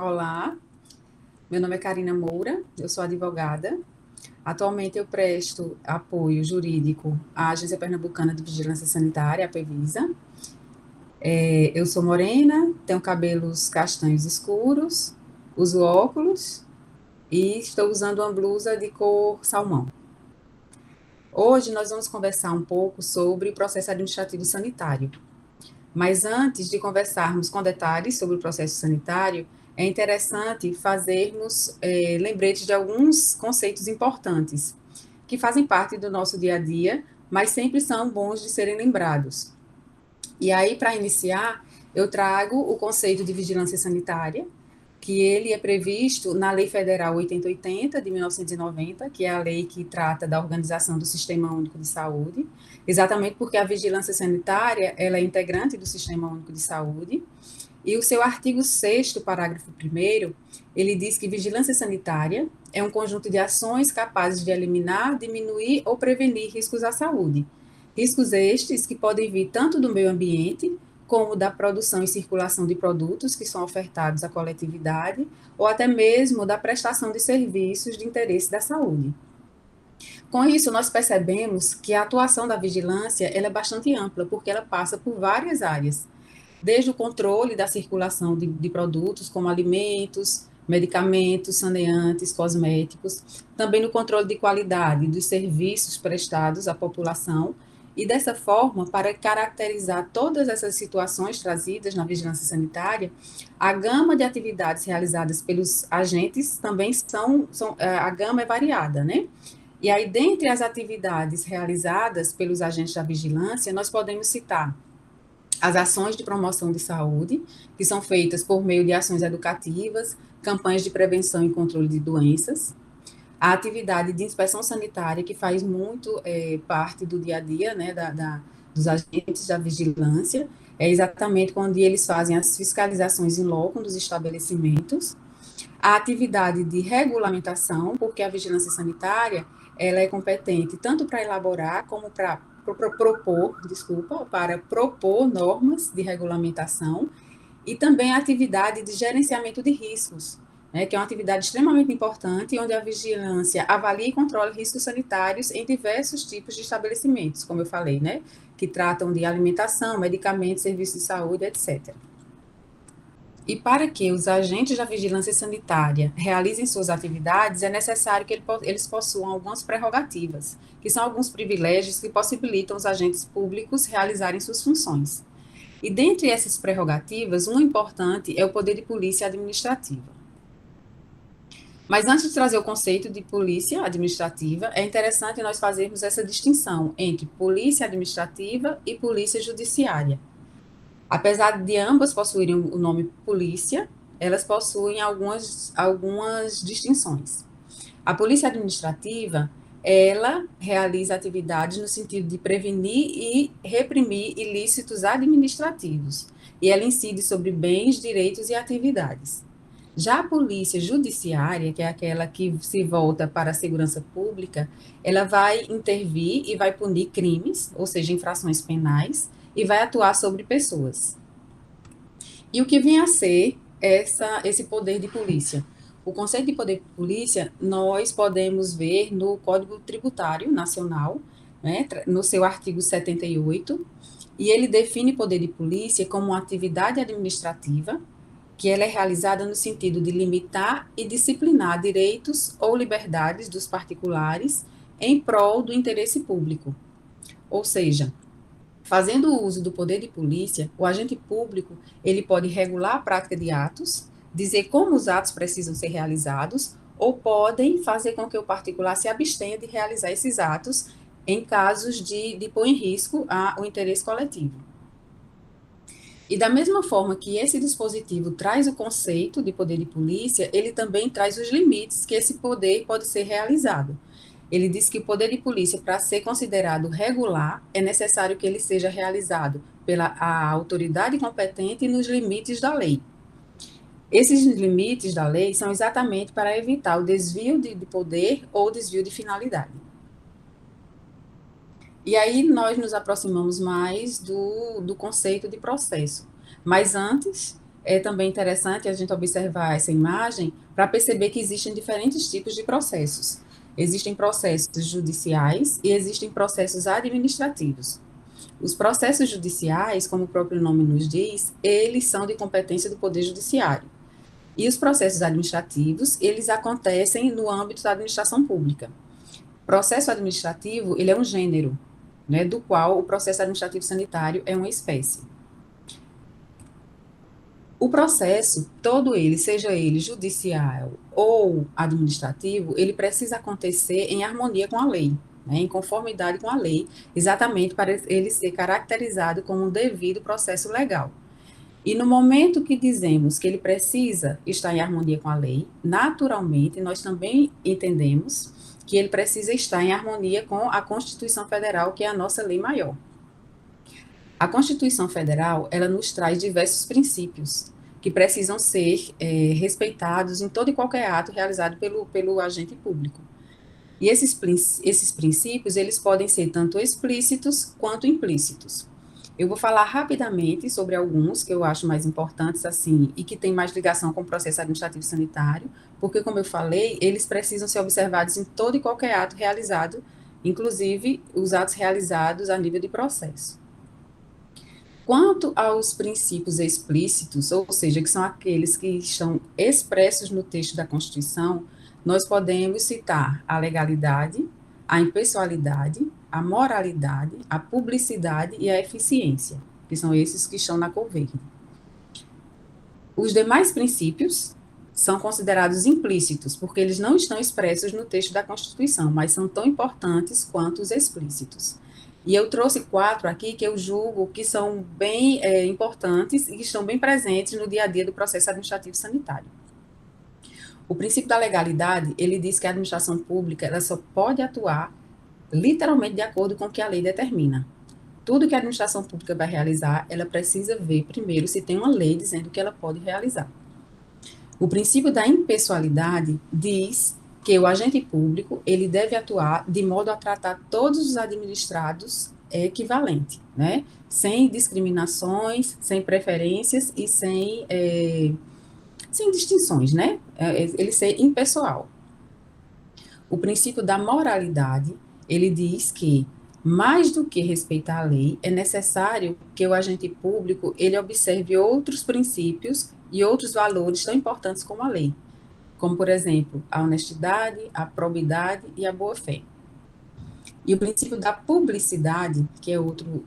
Olá, meu nome é Karina Moura, eu sou advogada. Atualmente eu presto apoio jurídico à Agência Pernambucana de Vigilância Sanitária, a Pevisa. Eu sou morena, tenho cabelos castanhos escuros, uso óculos e estou usando uma blusa de cor salmão. Hoje nós vamos conversar um pouco sobre o processo administrativo sanitário. Mas antes de conversarmos com detalhes sobre o processo sanitário, é interessante fazermos lembretes de alguns conceitos importantes que fazem parte do nosso dia a dia, mas sempre são bons de serem lembrados. E aí, para iniciar, eu trago o conceito de vigilância sanitária, que ele é previsto na Lei Federal 8080 de 1990, que é a lei que trata da organização do Sistema Único de Saúde, exatamente porque a vigilância sanitária ela é integrante do Sistema Único de Saúde, e o seu artigo 6º, parágrafo 1º, ele diz que vigilância sanitária é um conjunto de ações capazes de eliminar, diminuir ou prevenir riscos à saúde. Riscos estes que podem vir tanto do meio ambiente, como da produção e circulação de produtos que são ofertados à coletividade, ou até mesmo da prestação de serviços de interesse da saúde. Com isso, nós percebemos que a atuação da vigilância ela é bastante ampla, porque ela passa por várias áreas, desde o controle da circulação de produtos como alimentos, medicamentos, saneantes, cosméticos, também no controle de qualidade dos serviços prestados à população, e dessa forma, para caracterizar todas essas situações trazidas na vigilância sanitária, a gama de atividades realizadas pelos agentes também a gama é variada, né? E aí, dentre as atividades realizadas pelos agentes da vigilância, nós podemos citar as ações de promoção de saúde, que são feitas por meio de ações educativas, campanhas de prevenção e controle de doenças, a atividade de inspeção sanitária, que faz muito parte do dia a dia, né, dos agentes da vigilância, é exatamente quando eles fazem as fiscalizações em loco dos estabelecimentos, a atividade de regulamentação, porque a vigilância sanitária ela é competente tanto para elaborar como para propor normas de regulamentação, e também a atividade de gerenciamento de riscos, né, que é uma atividade extremamente importante, onde a vigilância avalia e controla riscos sanitários em diversos tipos de estabelecimentos, como eu falei, né, que tratam de alimentação, medicamentos, serviços de saúde, etc. E para que os agentes da vigilância sanitária realizem suas atividades, é necessário que eles possuam algumas prerrogativas, que são alguns privilégios que possibilitam os agentes públicos realizarem suas funções. E dentre essas prerrogativas, uma importante é o poder de polícia administrativa. Mas antes de trazer o conceito de polícia administrativa, é interessante nós fazermos essa distinção entre polícia administrativa e polícia judiciária. Apesar de ambas possuírem o nome polícia, elas possuem algumas distinções. A polícia administrativa, ela realiza atividades no sentido de prevenir e reprimir ilícitos administrativos, e ela incide sobre bens, direitos e atividades. Já a polícia judiciária, que é aquela que se volta para a segurança pública, ela vai intervir e vai punir crimes, ou seja, infrações penais, e vai atuar sobre pessoas. E o que vem a ser esse poder de polícia? O conceito de poder de polícia nós podemos ver no Código Tributário Nacional, né, no seu artigo 78, e ele define poder de polícia como uma atividade administrativa que ela é realizada no sentido de limitar e disciplinar direitos ou liberdades dos particulares em prol do interesse público. Ou seja, fazendo uso do poder de polícia, o agente público ele pode regular a prática de atos, dizer como os atos precisam ser realizados, ou podem fazer com que o particular se abstenha de realizar esses atos em casos de pôr em risco o interesse coletivo. E da mesma forma que esse dispositivo traz o conceito de poder de polícia, ele também traz os limites que esse poder pode ser realizado. Ele diz que o poder de polícia, para ser considerado regular, é necessário que ele seja realizado pela autoridade competente nos limites da lei. Esses limites da lei são exatamente para evitar o desvio de poder ou desvio de finalidade. E aí nós nos aproximamos mais do conceito de processo. Mas antes, é também interessante a gente observar essa imagem para perceber que existem diferentes tipos de processos. Existem processos judiciais e existem processos administrativos. Os processos judiciais, como o próprio nome nos diz, eles são de competência do Poder Judiciário. E os processos administrativos, eles acontecem no âmbito da administração pública. Processo administrativo, ele é um gênero, né, do qual o processo administrativo sanitário é uma espécie. O processo, todo ele, seja ele judicial ou administrativo, ele precisa acontecer em harmonia com a lei, né, em conformidade com a lei, exatamente para ele ser caracterizado como um devido processo legal. E no momento que dizemos que ele precisa estar em harmonia com a lei, naturalmente, nós também entendemos que ele precisa estar em harmonia com a Constituição Federal, que é a nossa lei maior. A Constituição Federal, ela nos traz diversos princípios que precisam ser respeitados em todo e qualquer ato realizado pelo agente público. E esses princípios, eles podem ser tanto explícitos quanto implícitos. Eu vou falar rapidamente sobre alguns que eu acho mais importantes, assim, e que têm mais ligação com o processo administrativo sanitário, porque, como eu falei, eles precisam ser observados em todo e qualquer ato realizado, inclusive os atos realizados a nível de processo. Quanto aos princípios explícitos, ou seja, que são aqueles que estão expressos no texto da Constituição, nós podemos citar a legalidade, a impessoalidade, a moralidade, a publicidade e a eficiência, que são esses que estão na cor verde. Os demais princípios são considerados implícitos, porque eles não estão expressos no texto da Constituição, mas são tão importantes quanto os explícitos. E eu trouxe 4 aqui que eu julgo que são bem importantes e que estão bem presentes no dia a dia do processo administrativo sanitário. O princípio da legalidade, ele diz que a administração pública ela só pode atuar literalmente de acordo com o que a lei determina. Tudo que a administração pública vai realizar, ela precisa ver primeiro se tem uma lei dizendo que ela pode realizar. O princípio da impessoalidade diz que o agente público ele deve atuar de modo a tratar todos os administrados equivalente, né? Sem discriminações, sem preferências e sem distinções, né? Ele ser impessoal. O princípio da moralidade, ele diz que mais do que respeitar a lei, é necessário que o agente público ele observe outros princípios e outros valores tão importantes como a lei, como, por exemplo, a honestidade, a probidade e a boa-fé. E o princípio da publicidade, que é outro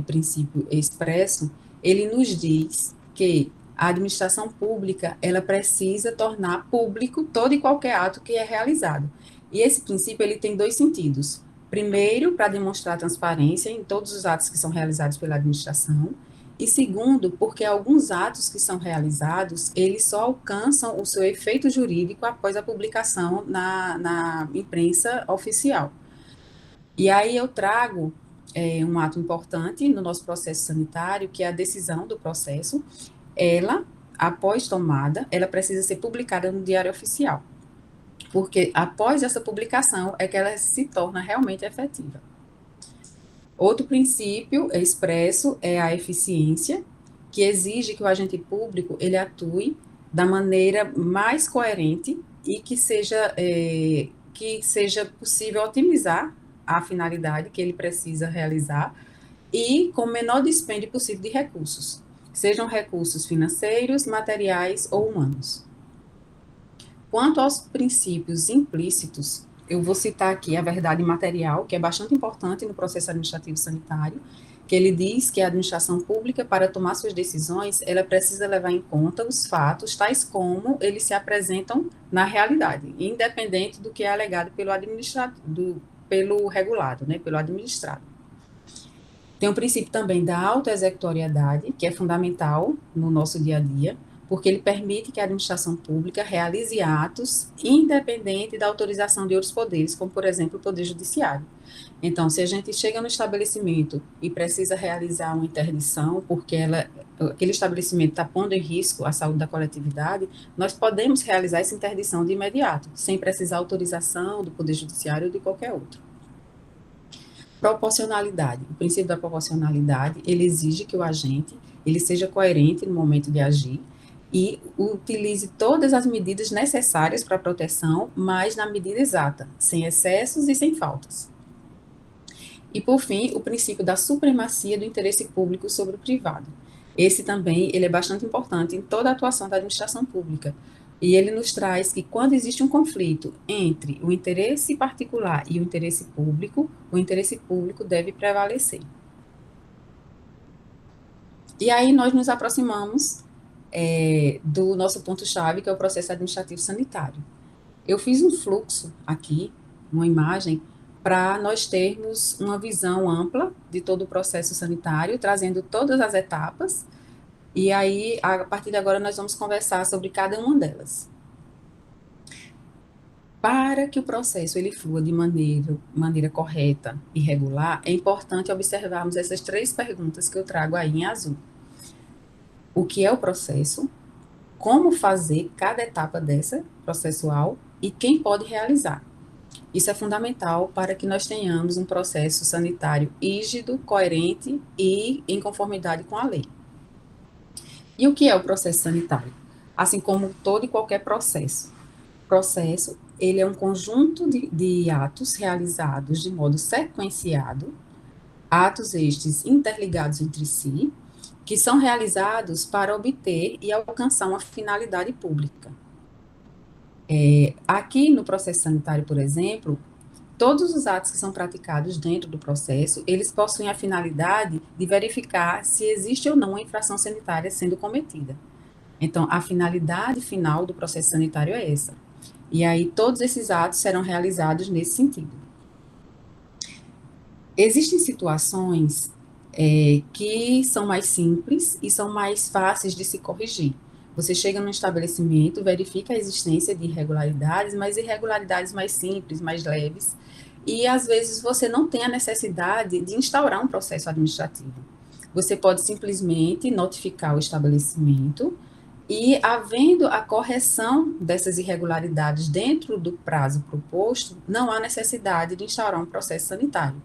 princípio expresso, ele nos diz que a administração pública, ela precisa tornar público todo e qualquer ato que é realizado. E esse princípio, ele tem 2 sentidos. Primeiro, para demonstrar transparência em todos os atos que são realizados pela administração, e segundo, porque alguns atos que são realizados, eles só alcançam o seu efeito jurídico após a publicação na imprensa oficial. E aí eu trago um ato importante no nosso processo sanitário, que é a decisão do processo. Ela, após tomada, ela precisa ser publicada no Diário Oficial, porque após essa publicação é que ela se torna realmente efetiva. Outro princípio expresso é a eficiência, que exige que o agente público ele atue da maneira mais coerente e que seja possível otimizar a finalidade que ele precisa realizar e com o menor dispêndio possível de recursos, sejam recursos financeiros, materiais ou humanos. Quanto aos princípios implícitos, eu vou citar aqui a verdade material, que é bastante importante no processo administrativo sanitário, que ele diz que a administração pública, para tomar suas decisões, ela precisa levar em conta os fatos, tais como eles se apresentam na realidade, independente do que é alegado pelo regulado, né, pelo administrado. Tem o princípio também da autoexecutoriedade, que é fundamental no nosso dia a dia, porque ele permite que a administração pública realize atos independente da autorização de outros poderes, como, por exemplo, o Poder Judiciário. Então, se a gente chega no estabelecimento e precisa realizar uma interdição, porque aquele estabelecimento está pondo em risco a saúde da coletividade, nós podemos realizar essa interdição de imediato, sem precisar autorização do Poder Judiciário ou de qualquer outro. Proporcionalidade. O princípio da proporcionalidade, ele exige que o agente ele seja coerente no momento de agir, e utilize todas as medidas necessárias para a proteção, mas na medida exata, sem excessos e sem faltas. E, por fim, o princípio da supremacia do interesse público sobre o privado. Esse também ele é bastante importante em toda a atuação da administração pública. E ele nos traz que quando existe um conflito entre o interesse particular e o interesse público deve prevalecer. E aí nós nos aproximamos do nosso ponto-chave, que é o processo administrativo sanitário. Eu fiz um fluxo aqui, uma imagem, para nós termos uma visão ampla de todo o processo sanitário, trazendo todas as etapas, e aí, a partir de agora, nós vamos conversar sobre cada uma delas. Para que o processo ele flua de maneira correta e regular, é importante observarmos essas 3 perguntas que eu trago aí em azul. O que é o processo? Como fazer cada etapa dessa processual e quem pode realizar? Isso é fundamental para que nós tenhamos um processo sanitário rígido, coerente e em conformidade com a lei. E o que é o processo sanitário? Assim como todo e qualquer processo. Processo, ele é um conjunto de atos realizados de modo sequenciado, atos estes interligados entre si, que são realizados para obter e alcançar uma finalidade pública. Aqui no processo sanitário, por exemplo, todos os atos que são praticados dentro do processo, eles possuem a finalidade de verificar se existe ou não uma infração sanitária sendo cometida. Então, a finalidade final do processo sanitário é essa. E aí, todos esses atos serão realizados nesse sentido. Existem situações que são mais simples e são mais fáceis de se corrigir. Você chega num estabelecimento, verifica a existência de irregularidades, mas irregularidades mais simples, mais leves, e às vezes você não tem a necessidade de instaurar um processo administrativo. Você pode simplesmente notificar o estabelecimento e, havendo a correção dessas irregularidades dentro do prazo proposto, não há necessidade de instaurar um processo sanitário.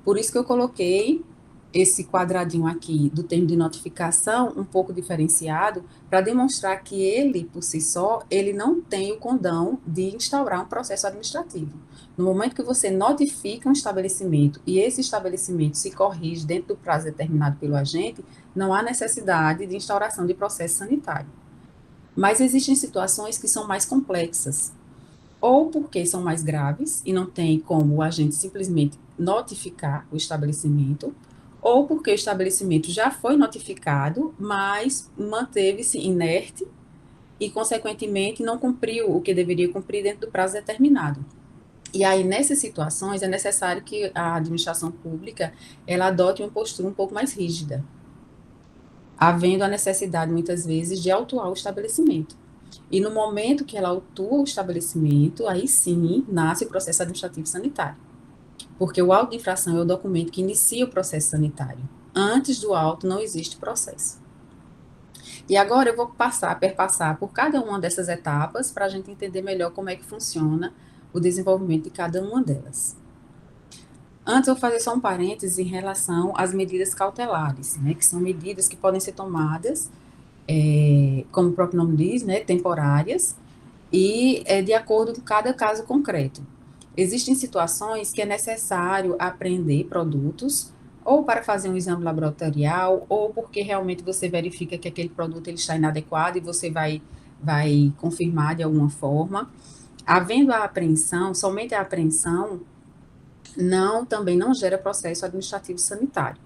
Por isso que eu coloquei esse quadradinho aqui do termo de notificação um pouco diferenciado, para demonstrar que ele, por si só, ele não tem o condão de instaurar um processo administrativo. No momento que você notifica um estabelecimento e esse estabelecimento se corrige dentro do prazo determinado pelo agente, não há necessidade de instauração de processo sanitário. Mas existem situações que são mais complexas, ou porque são mais graves e não tem como o agente simplesmente notificar o estabelecimento, ou porque o estabelecimento já foi notificado, mas manteve-se inerte e, consequentemente, não cumpriu o que deveria cumprir dentro do prazo determinado. E aí, nessas situações, é necessário que a administração pública ela adote uma postura um pouco mais rígida, havendo a necessidade, muitas vezes, de autuar o estabelecimento. E no momento que ela autua o estabelecimento, aí sim nasce o processo administrativo sanitário. Porque o auto de infração é o documento que inicia o processo sanitário. Antes do auto não existe processo. E agora eu vou perpassar por cada uma dessas etapas para a gente entender melhor como é que funciona o desenvolvimento de cada uma delas. Antes, eu vou fazer só um parêntese em relação às medidas cautelares, né, que são medidas que podem ser tomadas, como o próprio nome diz, né, temporárias, e de acordo com cada caso concreto. Existem situações que é necessário apreender produtos, ou para fazer um exame laboratorial, ou porque realmente você verifica que aquele produto ele está inadequado e você vai confirmar de alguma forma. Havendo a apreensão, somente a apreensão também não gera processo administrativo sanitário.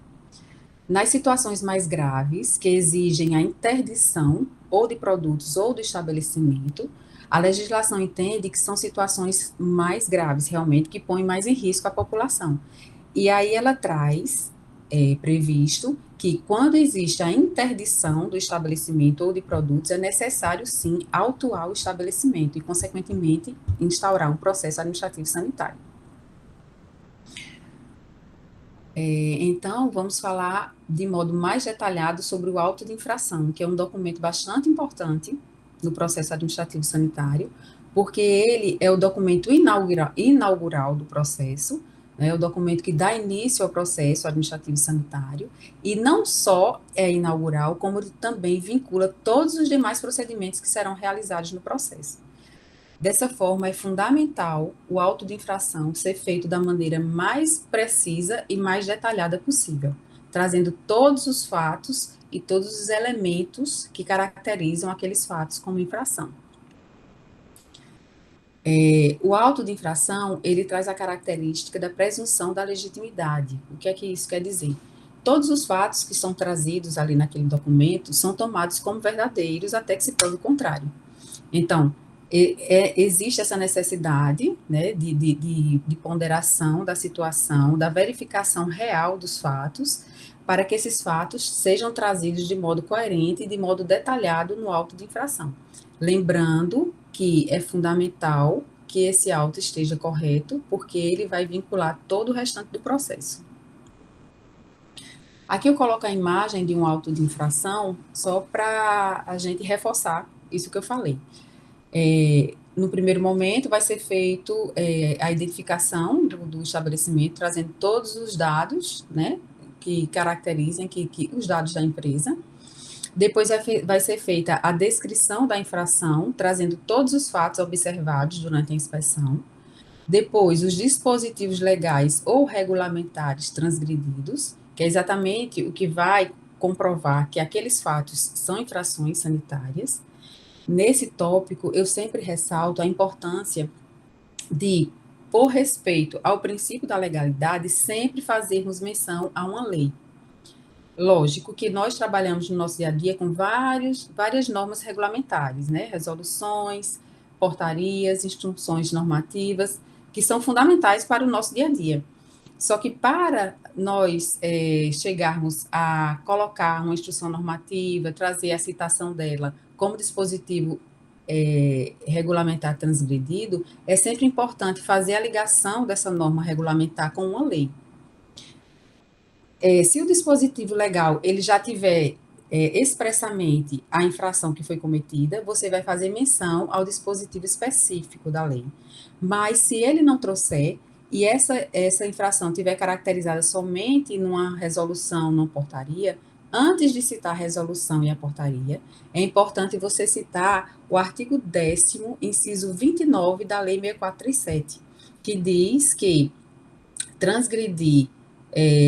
Nas situações mais graves, que exigem a interdição ou de produtos ou do estabelecimento, a legislação entende que são situações mais graves, realmente, que põem mais em risco a população. E aí ela traz previsto que quando existe a interdição do estabelecimento ou de produtos, é necessário, sim, autuar o estabelecimento e, consequentemente, instaurar um processo administrativo sanitário. Então, vamos falar de modo mais detalhado sobre o auto de infração, que é um documento bastante importante no processo administrativo sanitário, porque ele é o documento inaugural do processo, é o documento que dá início ao processo administrativo sanitário, e não só é inaugural, como também vincula todos os demais procedimentos que serão realizados no processo. Dessa forma, é fundamental o auto de infração ser feito da maneira mais precisa e mais detalhada possível, trazendo todos os fatos e todos os elementos que caracterizam aqueles fatos como infração. O auto de infração, ele traz a característica da presunção da legitimidade. O que é que isso quer dizer? Todos os fatos que são trazidos ali naquele documento são tomados como verdadeiros até que se prove o contrário. Então, existe essa necessidade, né, de ponderação da situação, da verificação real dos fatos, para que esses fatos sejam trazidos de modo coerente e de modo detalhado no auto de infração. Lembrando que é fundamental que esse auto esteja correto, porque ele vai vincular todo o restante do processo. Aqui eu coloco a imagem de um auto de infração só para a gente reforçar isso que eu falei. No primeiro momento, vai ser feito a identificação do estabelecimento, trazendo todos os dados, né, que caracterizem que os dados da empresa. Depois vai ser feita a descrição da infração, trazendo todos os fatos observados durante a inspeção. Depois, os dispositivos legais ou regulamentares transgredidos, que é exatamente o que vai comprovar que aqueles fatos são infrações sanitárias. Nesse tópico, eu sempre ressalto a importância de, por respeito ao princípio da legalidade, sempre fazermos menção a uma lei. Lógico que nós trabalhamos no nosso dia a dia com várias normas regulamentares, né? Resoluções, portarias, instruções normativas, que são fundamentais para o nosso dia a dia. Só que para nós chegarmos a colocar uma instrução normativa, trazer a citação dela como dispositivo regulamentar transgredido, é sempre importante fazer a ligação dessa norma regulamentar com uma lei. Se o dispositivo legal ele já tiver expressamente a infração que foi cometida, você vai fazer menção ao dispositivo específico da lei. Mas se ele não trouxer, e essa infração tiver caracterizada somente numa resolução, numa portaria, antes de citar a resolução e a portaria, é importante você citar o artigo 10º, inciso 29 da Lei 6437, que diz que transgredir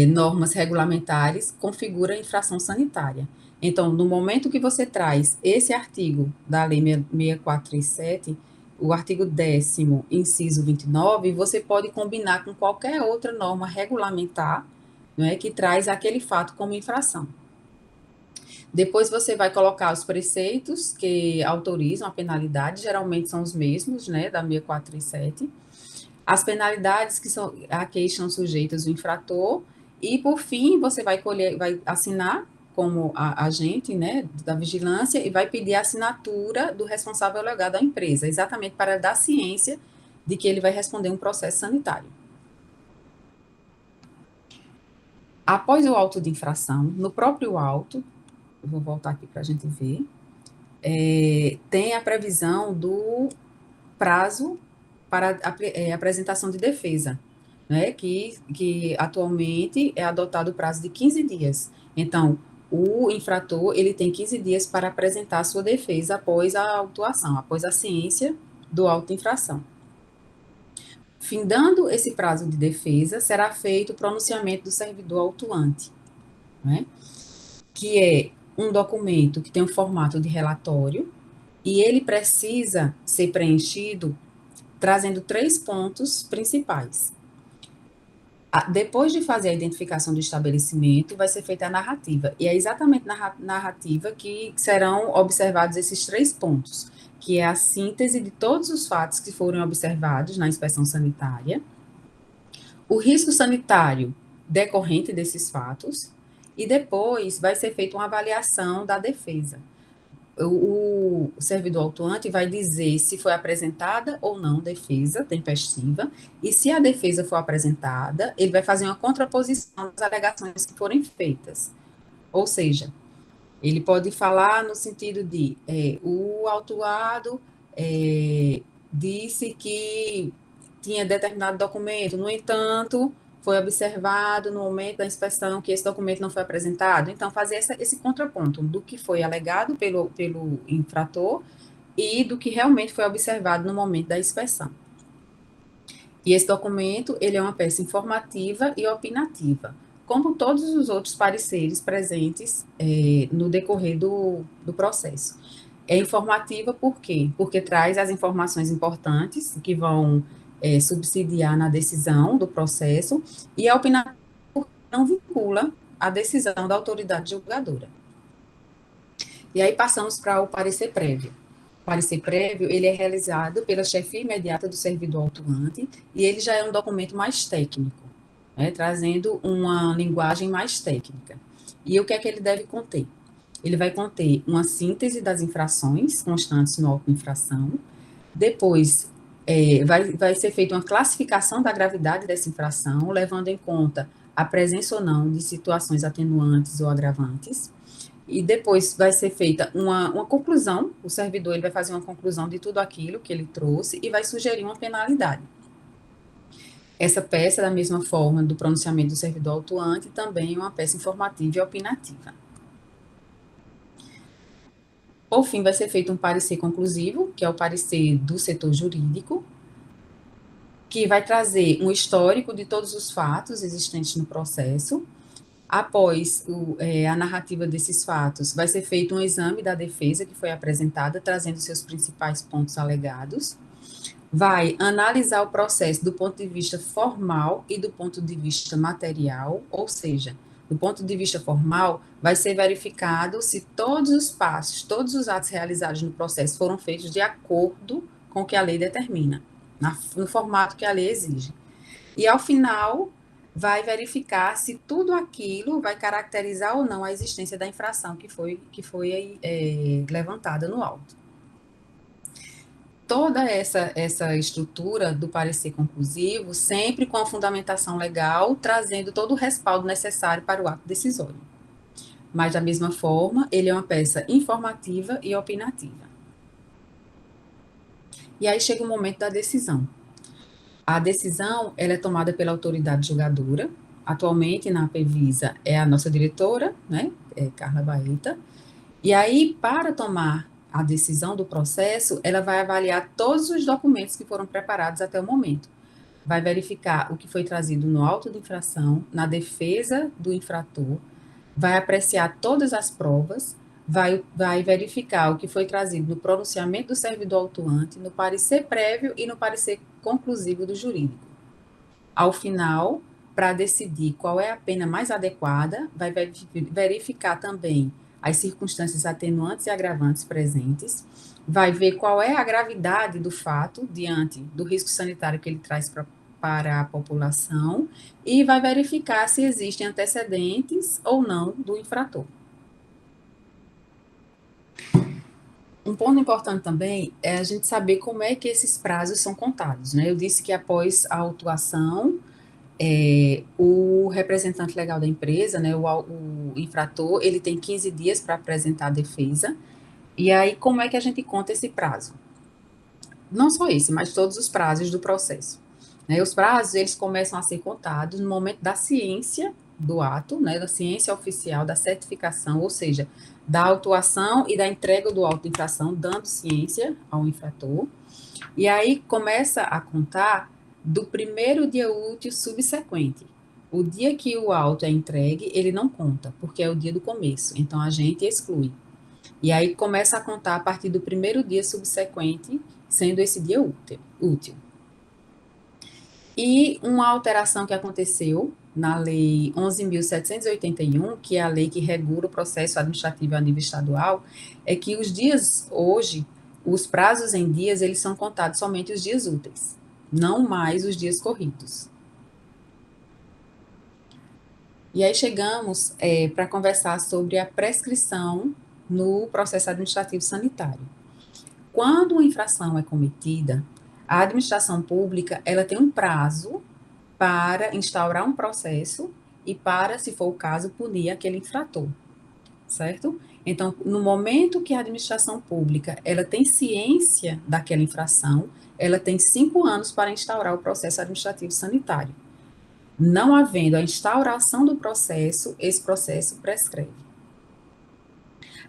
normas regulamentares configura infração sanitária. Então, no momento que você traz esse artigo da Lei 6437, o artigo 10º, inciso 29, você pode combinar com qualquer outra norma regulamentar, né, que traz aquele fato como infração. Depois você vai colocar os preceitos que autorizam a penalidade, geralmente são os mesmos, né, da 6437, as penalidades a que estão sujeitas o infrator, e, por fim, você vai assinar como agente, né, da vigilância, e vai pedir a assinatura do responsável legal da empresa, exatamente para dar ciência de que ele vai responder um processo sanitário. Após o auto de infração, no próprio auto, eu vou voltar aqui para a gente ver, tem a previsão do prazo para apresentação de defesa, né, que atualmente é adotado o prazo de 15 dias. Então, o infrator, ele tem 15 dias para apresentar a sua defesa após a autuação, após a ciência do auto de infração. Findando esse prazo de defesa, será feito o pronunciamento do servidor autuante, né, que é um documento que tem o formato de relatório, e ele precisa ser preenchido trazendo 3 pontos principais. Depois de fazer a identificação do estabelecimento, vai ser feita a narrativa. E é exatamente na narrativa que serão observados esses 3 pontos, que é a síntese de todos os fatos que foram observados na inspeção sanitária, o risco sanitário decorrente desses fatos, e depois vai ser feita uma avaliação da defesa. O servidor autuante vai dizer se foi apresentada ou não defesa tempestiva, e se a defesa for apresentada, ele vai fazer uma contraposição das alegações que forem feitas. Ou seja, ele pode falar no sentido de o autuado disse que tinha determinado documento, no entanto, foi observado no momento da inspeção que esse documento não foi apresentado. Então, fazer esse contraponto do que foi alegado pelo infrator e do que realmente foi observado no momento da inspeção. E esse documento, ele é uma peça informativa e opinativa, como todos os outros pareceres presentes no decorrer do processo. É informativa por quê? Porque traz as informações importantes que vão subsidiar na decisão do processo, e a opinativa porque não vincula a decisão da autoridade julgadora. E aí passamos para o parecer prévio. O parecer prévio, ele é realizado pela chefia imediata do servidor autuante, e ele já é um documento mais técnico, né, trazendo uma linguagem mais técnica. E o que é que ele deve conter? Ele vai conter uma síntese das infrações constantes no auto de infração, depois vai ser feita uma classificação da gravidade dessa infração, levando em conta a presença ou não de situações atenuantes ou agravantes, e depois vai ser feita uma conclusão, o servidor ele vai fazer uma conclusão de tudo aquilo que ele trouxe e vai sugerir uma penalidade. Essa peça, da mesma forma do pronunciamento do servidor autuante, também é uma peça informativa e opinativa. Por fim, vai ser feito um parecer conclusivo, que é o parecer do setor jurídico, que vai trazer um histórico de todos os fatos existentes no processo. Após a narrativa desses fatos, vai ser feito um exame da defesa que foi apresentada, trazendo seus principais pontos alegados. Vai analisar o processo do ponto de vista formal e do ponto de vista material, ou seja, do ponto de vista formal, vai ser verificado se todos os passos, todos os atos realizados no processo foram feitos de acordo com o que a lei determina, no formato que a lei exige. E, ao final, vai verificar se tudo aquilo vai caracterizar ou não a existência da infração que foi levantada no auto. Toda essa estrutura do parecer conclusivo, sempre com a fundamentação legal, trazendo todo o respaldo necessário para o ato decisório. Mas, da mesma forma, ele é uma peça informativa e opinativa. E aí chega o momento da decisão. A decisão ela é tomada pela autoridade julgadora. Atualmente, na Apevisa, é a nossa diretora, né, Carla Baeta. E aí, para tomar a decisão do processo, ela vai avaliar todos os documentos que foram preparados até o momento. Vai verificar o que foi trazido no auto de infração, na defesa do infrator, vai apreciar todas as provas, vai verificar o que foi trazido no pronunciamento do servidor autuante, no parecer prévio e no parecer conclusivo do jurídico. Ao final, para decidir qual é a pena mais adequada, vai verificar também as circunstâncias atenuantes e agravantes presentes, vai ver qual é a gravidade do fato diante do risco sanitário que ele traz para a população e vai verificar se existem antecedentes ou não do infrator. Um ponto importante também é a gente saber como é que esses prazos são contados, né? Eu disse que após a autuação, o representante legal da empresa, né, o infrator, ele tem 15 dias para apresentar a defesa. E aí, como é que a gente conta esse prazo? Não só esse, mas todos os prazos do processo. Né? Os prazos, eles começam a ser contados no momento da ciência do ato, né, da ciência oficial, da certificação, ou seja, da autuação e da entrega do auto de infração, dando ciência ao infrator. E aí começa a contar do primeiro dia útil subsequente. O dia que o auto é entregue, ele não conta, porque é o dia do começo, então a gente exclui. E aí começa a contar a partir do primeiro dia subsequente, sendo esse dia útil. E uma alteração que aconteceu na Lei 11.781, que é a lei que regula o processo administrativo a nível estadual, é que os dias hoje, os prazos em dias, eles são contados somente os dias úteis, não mais os dias corridos. E aí chegamos para conversar sobre a prescrição no processo administrativo sanitário. Quando uma infração é cometida, a administração pública ela tem um prazo para instaurar um processo e para, se for o caso, punir aquele infrator, certo? Então, no momento que a administração pública ela tem ciência daquela infração, ela tem 5 anos para instaurar o processo administrativo sanitário. Não havendo a instauração do processo, esse processo prescreve.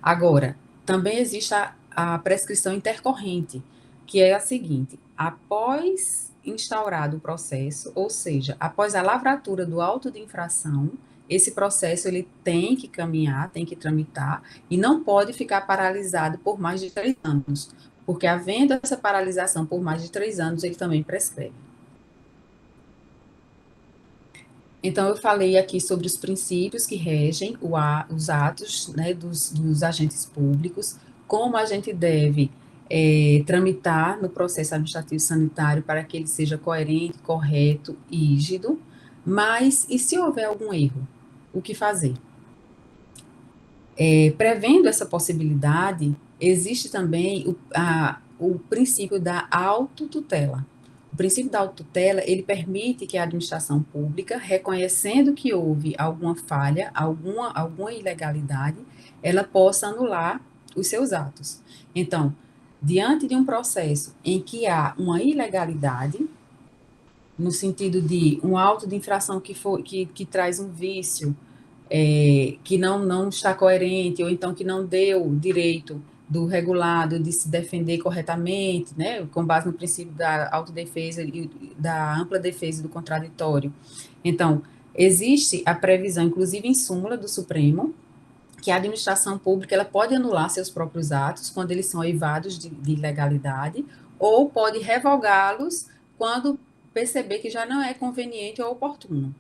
Agora, também existe a prescrição intercorrente, que é a seguinte: após instaurado o processo, ou seja, após a lavratura do auto de infração, esse processo ele tem que caminhar, tem que tramitar, e não pode ficar paralisado por mais de 3 anos, porque havendo essa paralisação por mais de 3 anos, ele também prescreve. Então, eu falei aqui sobre os princípios que regem os atos, né, dos agentes públicos, como a gente deve tramitar no processo administrativo sanitário para que ele seja coerente, correto e rígido, mas e se houver algum erro, o que fazer? Prevendo essa possibilidade, existe também o princípio da autotutela. O princípio da autotutela, ele permite que a administração pública, reconhecendo que houve alguma falha, alguma ilegalidade, ela possa anular os seus atos. Então, diante de um processo em que há uma ilegalidade, no sentido de um auto de infração que traz um vício, que não está coerente, ou então que não deu direito do regulado de se defender corretamente, né, com base no princípio da autodefesa e da ampla defesa do contraditório. Então, existe a previsão, inclusive em súmula do Supremo, que a administração pública ela pode anular seus próprios atos quando eles são eivados de ilegalidade, ou pode revogá-los quando perceber que já não é conveniente ou oportuno.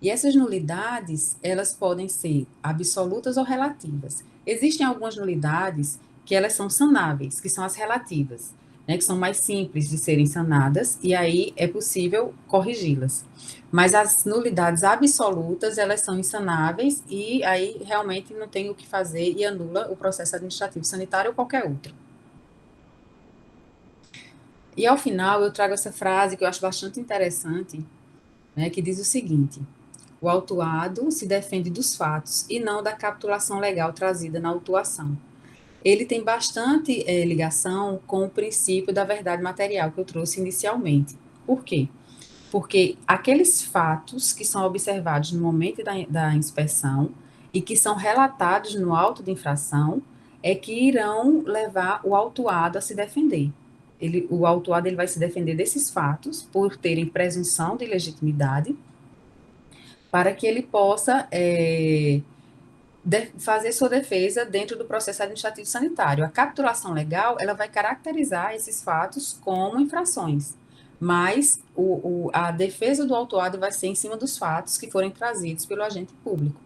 E essas nulidades, elas podem ser absolutas ou relativas. Existem algumas nulidades que elas são sanáveis, que são as relativas, né, que são mais simples de serem sanadas, e aí é possível corrigi-las. Mas as nulidades absolutas, elas são insanáveis, e aí realmente não tem o que fazer e anula o processo administrativo sanitário ou qualquer outro. E ao final, eu trago essa frase que eu acho bastante interessante, né, que diz o seguinte: o autuado se defende dos fatos e não da capitulação legal trazida na autuação. Ele tem bastante ligação com o princípio da verdade material que eu trouxe inicialmente. Por quê? Porque aqueles fatos que são observados no momento da inspeção e que são relatados no auto de infração é que irão levar o autuado a se defender. O autuado ele vai se defender desses fatos por terem presunção de legitimidade, para que ele possa fazer sua defesa dentro do processo administrativo sanitário. A capitulação legal, ela vai caracterizar esses fatos como infrações, mas a defesa do autuado vai ser em cima dos fatos que forem trazidos pelo agente público.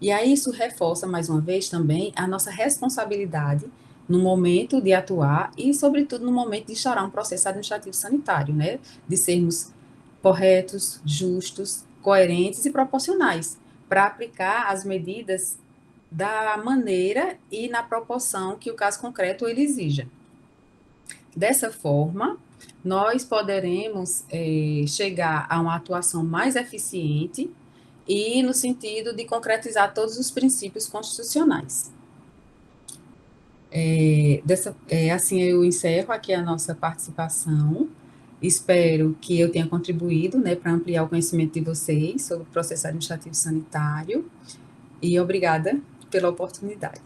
E aí isso reforça, mais uma vez, também a nossa responsabilidade no momento de atuar e, sobretudo, no momento de instaurar um processo administrativo sanitário, né? De sermos corretos, justos, coerentes e proporcionais para aplicar as medidas da maneira e na proporção que o caso concreto ele exija. Dessa forma, nós poderemos chegar a uma atuação mais eficiente e no sentido de concretizar todos os princípios constitucionais. Assim eu encerro aqui a nossa participação. Espero que eu tenha contribuído, né, para ampliar o conhecimento de vocês sobre o processo administrativo sanitário, e obrigada pela oportunidade.